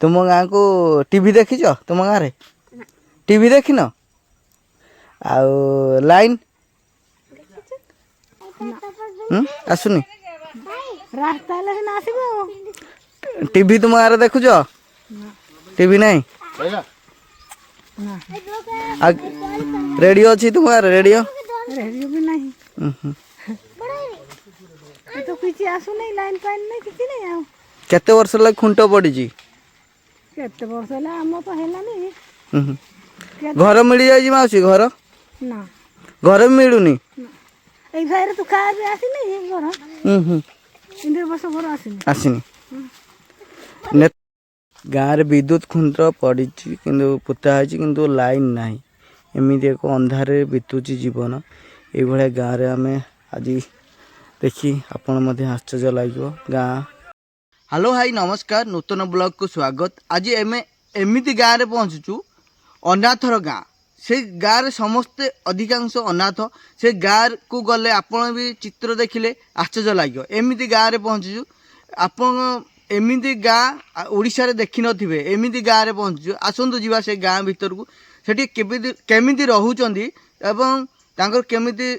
तुम गाँ को टीवी देखिच तुम गाँव रे टीवी देखिन आउ लाइन आसुनी रास्ता टीवी तुम गाँव देखुच टीवी नहीं रेडियो अच्छी तुम गाँव रेडियो रेडियो भी नहीं तो किसी आसु नहीं लाइन पाइन नहीं किसी नहीं आओ केते वर्ष लग खुंट पड़ी केते वर्ष होला आम तो हेलानी घर मिली जाई माउसी घर ना घर मिलुनी ए घर तो खा भी आसी नहीं घर इंद्र बस घर आसीनी आसीनी गाँव रे विद्युत खुंट पड़ी किंतु पोता है किंतु लाइन नहीं एमती एक अंधार बीतुची जीवन ये गाँव रे आम आज देखी आपण मध्य आश्चर्य लगे गाँ हेलो हाई नमस्कार नूतन ब्लॉग को स्वागत आज एमती गाँव रे पहुँचुचु अनाथर गाँ से गाँव रे समस्ते अधिकांश अनाथ से गाँव को गले आपण भी चित्र देखिले आश्चर्य लगे एमती गाँव रे पहुँचुचु आपण एमती गाँ ओडिशा रे देखि नथिबे एमती गाँव रे पहुँचुचु आसंतु जीवा से गाँ भीतर को सेठी केमिति रहउचंदी एवं तांकर केमिति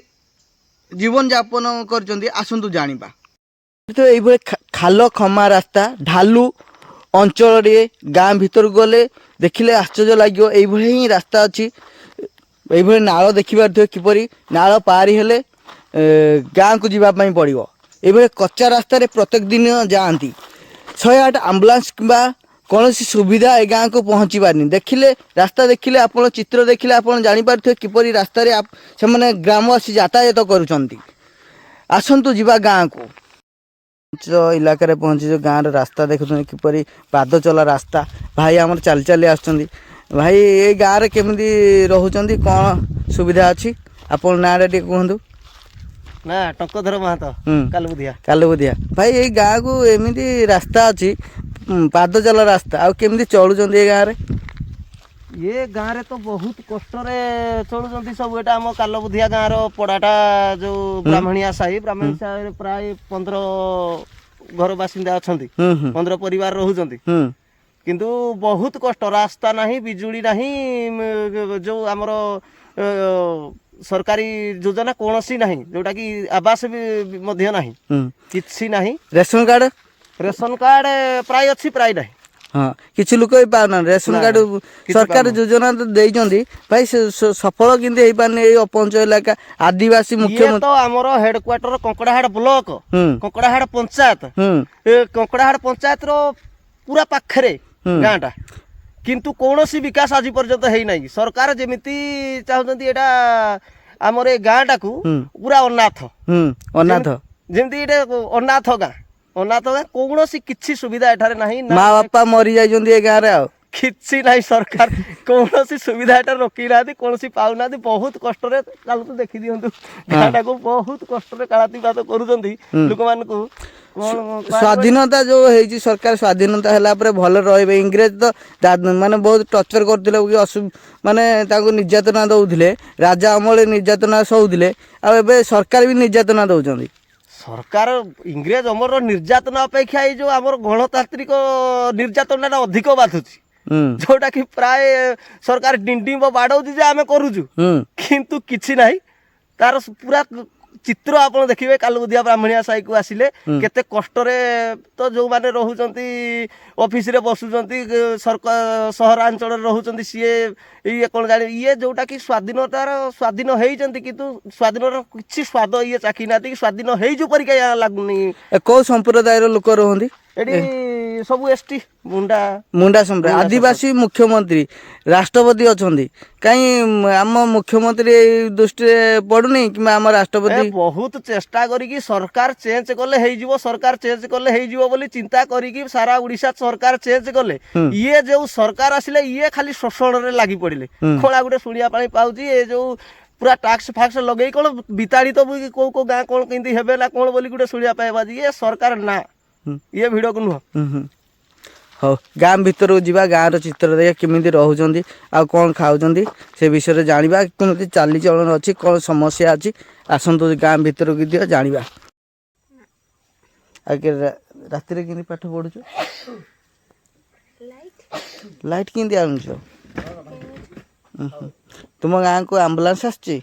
जीवन यापन करचंदी आसंतु जानिबा तो ये खाल खमा रास्ता ढालू अंचल गाँ भीतर गले देखिले आश्चर्य लगे ये रास्ता अच्छी ये नाल देखिबार थे किपरि नाल पारी हेले गाँ को जीवाई पड़ो ये कच्चा रास्ता रे प्रत्येक दिन जाती 108 आम्बुलांस किंबा कौन सुविधा ए गाँ को पहुँची पारनी देखिले रास्ता देखिले आपण चित्र देखिले आपण जानी पारथि किपरि रास्ता रे से माने ग्रामवासी यातायात करूछंती आसंतु जीवा गाँ को इलाका रे पहुँची जो गाँव रास्ता देखुं किपरि पाद चला रास्ता भाई आमर चल चली आसुचंदी भाई ये गाँव रे केमिति रहउचंदी कौन सुविधा अच्छी आपण ना रे कहंतु ना टंकधर महतो कालुबुधिया भाई ये गाँ को एमिति रास्ता अच्छी पाद चला रास्ता आ केमिति चलुचंदी ये गाँव रे ये गाँव रे तो बहुत कष्ट रे चलुचंती सब एटा हम कालबुधिया गाँव रो पड़ाटा जो ब्राह्मणिया साही प्राय 15 घर बासिंदा अछंती 15 परिवार रहउचंती किंतु बहुत कष्ट रास्ता नहीं बिजुली नहीं जो हमर सरकारी योजना कौन सी नहीं जोटा कि आवास भी मध्य नहीं किसी नहीं रेशन कार्ड प्राय अच्छी प्राय नहीं हाँ किसी लोक पाना रेशन कार्ड सरकार योजना तो देइचंदी भाई सफल किंतु हेई पाने ए अपंच इलाका आदिवासी मुख्यमंत्री तो हमर हेडक्वार्टर कंकड़ाहाड़ ब्लॉक कंकड़ाहाड़ पंचायत कंकड़ाहाड़ पंचायत रो पूरा पाखरे गाँटा किंतु कौन सी विकास आज पर्यंत है नहीं सरकार जेमिति चाहते एटा आमर ए गाँटा को पूरा अनाथ जेमिति एटा अनाथ गाँ कौन सी किछि सुविधा एठारे नहीं माँ बापा मरी जाइछंती ए गाँ रे आ किछि नहीं सरकार कौन सी सुविधा एटा रोकी ना कौन सी पाउ ना बहुत कष्ट रे काल तो देखि दियंतु गाँटा को बहुत कष्ट रे कालातीपात करूछंती लोक मान को स्वाधीनता जो है सरकार स्वाधीनता है भल रे इंग्रेज तो माने बहुत टर्चर करते माने निर्यातना दौले राजा अमल निर्यातना सहूले आबे सरकार भी निर्यातना दौरान सरकार इंग्रेज अमर निर्यातना अपेक्षा ये जो आम गणतांत्रिक निर्यातना अधिक बाधुची जोटा कि प्राय सरकार डिंडिंब बाड़ौची जे आम करूचु किंतु किछि नहीं तार पूरा चित्र आप देखिए कालबुधिया ब्राह्मणिया साई को आसिले केते कष्ट रे तो जो माने रहउचंती ऑफिस रे बसुचंती सहरांचल रे रहउचंती सीए ये कोन जाने ये जोटा कि स्वाधीन हेइचंती किंतु स्वाधीनर किछि स्वाद ये चाखी नाती स्वाधीन हेइ जो परिका लागुनी को संप्रदाय रो लोक रहंती एडी सब एसटी मुंडा संप्रदाय आदिवासी मुख्यमंत्री राष्ट्रपति अछंती कहीं आम मुख्यमंत्री दृष्टि पड़ुनी कि आम राष्ट्रपति बहुत चेष्टा करी सरकार चेंज कले हेइजिवो सरकार चेंज कले हेइजिवो बोली चिंता करी सारा ओडिशा सरकार चेंज कले ये जो सरकार आसिले ये खाली शोषण रे लागि पड़िले खोला गुटे सुनिया पानी पाउची ये जो पूरा टैक्स फैक्स लगे कौन विताड़ित को गाँ कौन केंती हेबे ना कौन बोली गुटे सुनिया पाइबा ये सरकार ना ये भिड़ को नुह हाँ गाँ भीतर को जावा गाँव चित्र देखा केमी रोचे आ कौन खाऊँ से विषय जाना कमी चालीचलन अच्छी कौन समस्या अच्छी आसतु गाँ भीतर को दिया जाना आगे रात के पाठ पढ़ु ଲାଇଟ୍ କେମିତି ଆଣୁଛ? ତୁମ ଗାଁକୁ ଆମ୍ବୁଲାନ୍ସ ଆସୁଛି?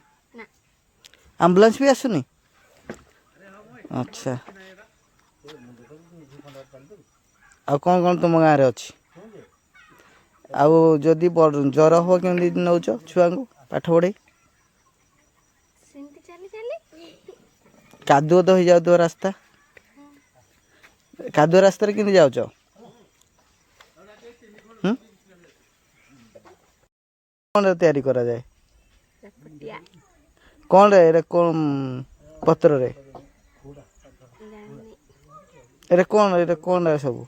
ଆମ୍ବୁଲାନ୍ସ ବି ଆସୁନି? ଆଚ୍ଛା। ଆଉ କ'ଣ କ'ଣ ତୁମ ଗାଁରେ ଅଛି? ଆଉ ଯଦି ଜ୍ୱର ହେବ କେମିତି ନେଉଛ ଛୁଆଙ୍କୁ ପାଠ ପଢ଼େଇ? କାଦୁଅ ତ ହେଇଯାଉଥିବ ରାସ୍ତା। କାଦୁଅ ରାସ୍ତାରେ କେମିତି ଯାଉଛ? କ'ଣ ତିଆରି କରାଯାଏ? କ'ଣରେ ଏଇଟା କ'ଣ ପତ୍ରରେ? ଏଇଟା କ'ଣ ସବୁ?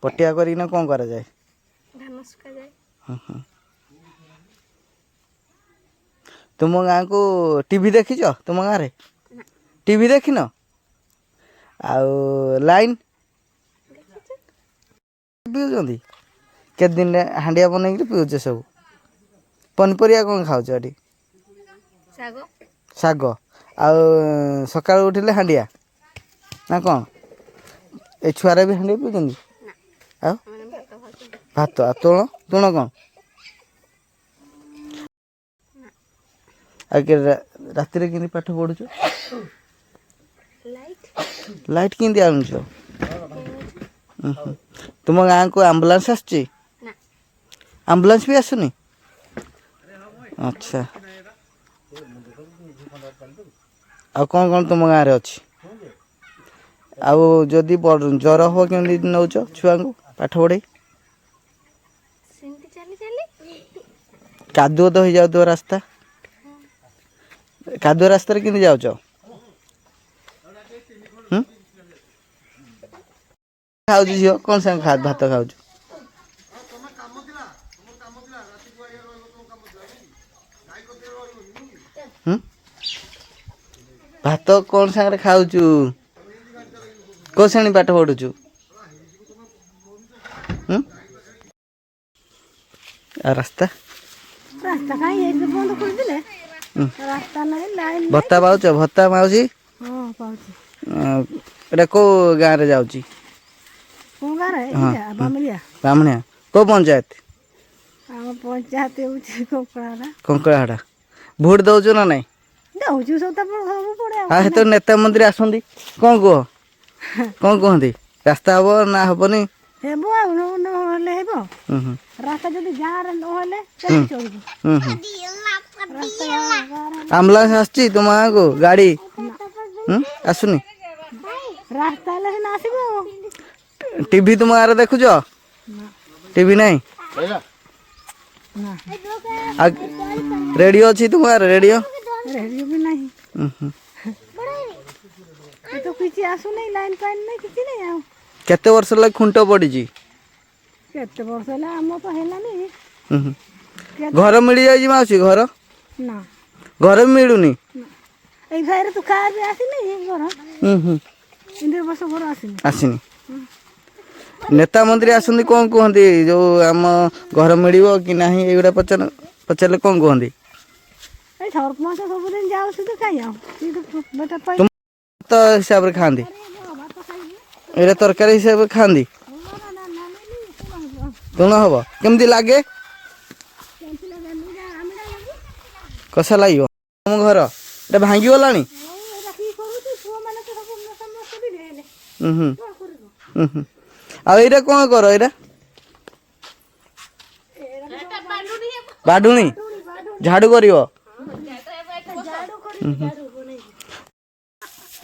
ପଟିଆ କରିକିନା କ'ଣ କରାଯାଏ? ତୁମ ଗାଁକୁ ଟିଭି ଦେଖିଛ? ତୁମ ଗାଁରେ ଟିଭି ଦେଖିନ? ଆଉ ଲାଇନ୍ ପିଉଛନ୍ତି? କେତେ ଦିନରେ ହାଣ୍ଡିଆ ବନେଇକି ପିଉଛ ସବୁ? ପନିପରିବା କ'ଣ ଖାଉଛ ଏଠି? ଶାଗ। ଆଉ ସକାଳୁ ଉଠିଲେ ହାଣ୍ଡିଆ ନା କ'ଣ? ଏ ଛୁଆରେ ବି ହାଣ୍ଡିଆ ପିଉଛନ୍ତି? ଆଉ ଭାତ। ଆଉ ତୁଣ କ'ଣ? ଆଉ ରାତିରେ କେମିତି ପାଠ ପଢ଼ୁଛ? ଲାଇଟ୍ କେମିତି ଆଣୁଛ? ତୁମ ଗାଁକୁ ଆମ୍ବୁଲାନ୍ସ ଆସୁଛି? ଆମ୍ବୁଲାନ୍ସ ବି ଆସୁନି? ଆଚ୍ଛା। ଆଉ କ'ଣ କ'ଣ ତୁମ ଗାଁରେ ଅଛି? ଆଉ ଯଦି ଜ୍ୱର ହେବ କେମିତି ନେଉଛ ଛୁଆଙ୍କୁ ପାଠ ପଢ଼େଇ? କାଦୁଅ ତ ହେଇଯାଉଥିବ ରାସ୍ତା। କାଦୁଅ ରାସ୍ତାରେ କେମିତି ଯାଉଛ? ଖାଉଛୁ ଝିଅ? କ'ଣ ସାଙ୍ଗେ ଭାତ ଖାଉଛୁ? ଭାତ କ'ଣ ସାଙ୍ଗରେ ଖାଉଛୁ? କୋଉ ଶ୍ରେଣୀ ପାଠ ପଢୁଛୁ? ରାସ୍ତା ରାସ୍ତା କାହିଁ ଏଇଠି ବନ୍ଦ କରିଦେଲେ। ରାସ୍ତା ନାହିଁ, ଲାଇନ୍ ଭତ୍ତା ପାଉଛ? ଭତ୍ତା ମାଉସୀ? ହଁ ପାଉଛି। ଏଇଟା କୋଉ ଗାଁରେ ଯାଉଛି? କୋଉ ଗାଁରେ? ବାମୁଳିଆ। ବାମୁଣିଆ। କୋଉ ପଞ୍ଚାୟତ? ଆମ ପଞ୍ଚାୟତ ହେଉଛି କଙ୍କଡ଼ାହାଡ଼। କଙ୍କଡ଼ାହାଡ଼। ଭୋଟ ଦଉଛୁ ନା ନାଇଁ? ଦେଉଛୁ ସବୁ ପଡ଼େ। ଆଉ ସେତେବେଳେ ନେତା ମନ୍ତ୍ରୀ ଆସନ୍ତି, କ'ଣ କୁହ? କ'ଣ କୁହନ୍ତି? ରାସ୍ତା ହବ ନା ହବନି? ହେବ ଆଉ ନହେଲେ ହେବ। ରାସ୍ତା ଯଦି ଗାଁରେ ନହେଲେ ଚଳିବ। ଆମ୍ବୁଲାନ୍ସ ଆସୁଛି ତୁମ ଗାଁକୁ? ଗାଡ଼ି ଆସୁନି? ରାସ୍ତା ହେଲେ ସିନା ଆସିବ। ଟିଭି ତୁମ ଗାଁରେ ଦେଖୁଛ? ଟିଭି ନାହିଁ? ଆଉ ରେଡ଼ିଓ ଅଛି ତୁମ ଗାଁରେ? ରେଡ଼ିଓ ବି ନାହିଁ। ତ କିଛି ଆସୁନି, ଲାଇନ୍ ଫାଇନ୍ ନାହିଁ, କିଛି ନାହିଁ। ଆଉ କେତେ ବର୍ଷ ହେଲା ଖୁଣ୍ଟ ପଡ଼ିଛି? କେତେ ବର୍ଷ ହେଲା? ଆମ ତ ହେଲାନି। ଘର ମିଳିଯାଇଛି ମାଉସୀ? ଘର ନା, ଘର ବି ମିଳୁନି? ଏଇ ଭାଇରେ ତୁ ଖାଇବା ଆସିନି ଘର। 3 ବର୍ଷ ଘର ଆସିନି। ନେତା ମନ୍ତ୍ରୀ ଆସନ୍ତି, କ'ଣ କୁହନ୍ତି? ଯୋଉ ଆମ ଘର ମିଳିବ କି ନାହିଁ ଏଇଗୁଡ଼ା ପଚାରିଲେ କ'ଣ କୁହନ୍ତି? ଏଇ ସରପଞ୍ଚ ସବୁଦିନ ଯାଉଛୁ ତ କାହିଁ ଆଉ ଭାତ ହିସାବରେ ଖାଆନ୍ତି? ଏଇଟା ତରକାରୀ ହିସାବରେ ଖାଆନ୍ତି? ତୁଣ ହବ? କେମିତି ଲାଗେ? କଷା ଲାଗିବ? ତମ ଘର ଏଇଟା ଭାଙ୍ଗିଗଲାଣି? ଆଉ ଏଇଟା କ'ଣ କର? ଏଇଟା ବାଢୁଣି? ଝାଡୁ କରିବ?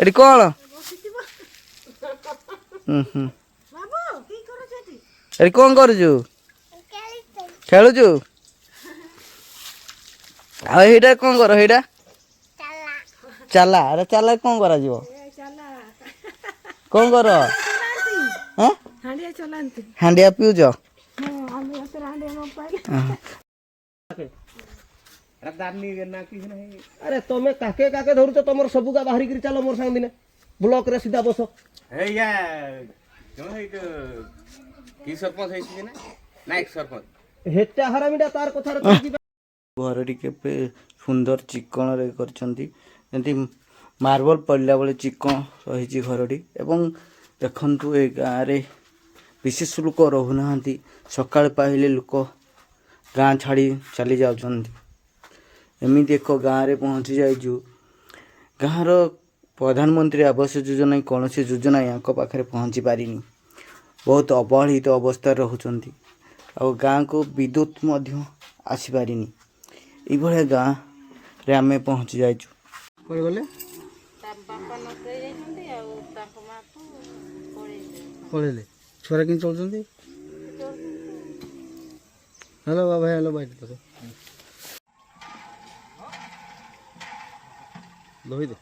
ଏଠି କ'ଣ? ଏଠି କ'ଣ କରୁଛୁ? ଖେଳୁଛୁ? ଆଉ ଏଇଟା କ'ଣ କର? ଏଇଟା ଚାଲା। ଆରେ ଚାଲା କ'ଣ କରାଯିବ? କ'ଣ କର? ହାଣ୍ଡିଆ ପିଉଛ? ଆରେ ତମେ କାକେ କାକେ ଧରୁଛ? ତମର ସବୁ ଗା ବାହାରିକିରି ଚାଲ ମୋର ସାଙ୍ଗେ ଦିନେ ବ୍ଲକରେ ସିଧା ବସ। ହେଟା ହାରାମିଟା ତାର କଥାରେ ଘରଟି କେବେ ସୁନ୍ଦର ଚିକ୍କଣରେ କରିଛନ୍ତି। ଯେମିତି ମାର୍ବଲ ପଡ଼ିଲା ବେଳେ ଚିକ୍କଣ ରହିଛି ଘରଟି। ଏବଂ ଦେଖନ୍ତୁ ଏ ଗାଁରେ ବିଶେଷ ଲୋକ ରହୁନାହାନ୍ତି। ସକାଳ ପାଇଲେ ଲୋକ ଗାଁ ଛାଡ଼ି ଚାଲି ଯାଉଛନ୍ତି। ଏମିତି ଏକ ଗାଁରେ ପହଞ୍ଚି ଯାଇଛୁ। ଗାଁର ପ୍ରଧାନମନ୍ତ୍ରୀ ଆବାସ ଯୋଜନା କୌଣସି ଯୋଜନା ୟାଙ୍କ ପାଖରେ ପହଞ୍ଚି ପାରିନି। ବହୁତ ଅବହେଳିତ ଅବସ୍ଥାରେ ରହୁଛନ୍ତି। ଆଉ ଗାଁକୁ ବିଦ୍ୟୁତ ମଧ୍ୟ ଆସିପାରିନି। ଏଇଭଳିଆ ଗାଁରେ ଆମେ ପହଞ୍ଚି ଯାଇଛୁ। କୁଆଡ଼େ ଗଲେ? ପଳେଇଲେ। ଛୁଆରା କେମିତି ଚଳୁଛନ୍ତି? ହ୍ୟାଲୋ ବାବା, ହ୍ୟାଲୋ ଭାଇ, ଦହି ଦେ।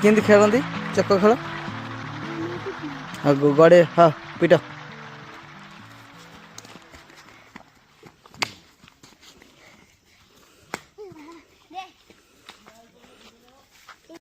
କେମିତି ଖେଳନ୍ତି ଚକ ଖେଳ? ଆଉ ଗଡ଼େ ହଁ ପିଟ।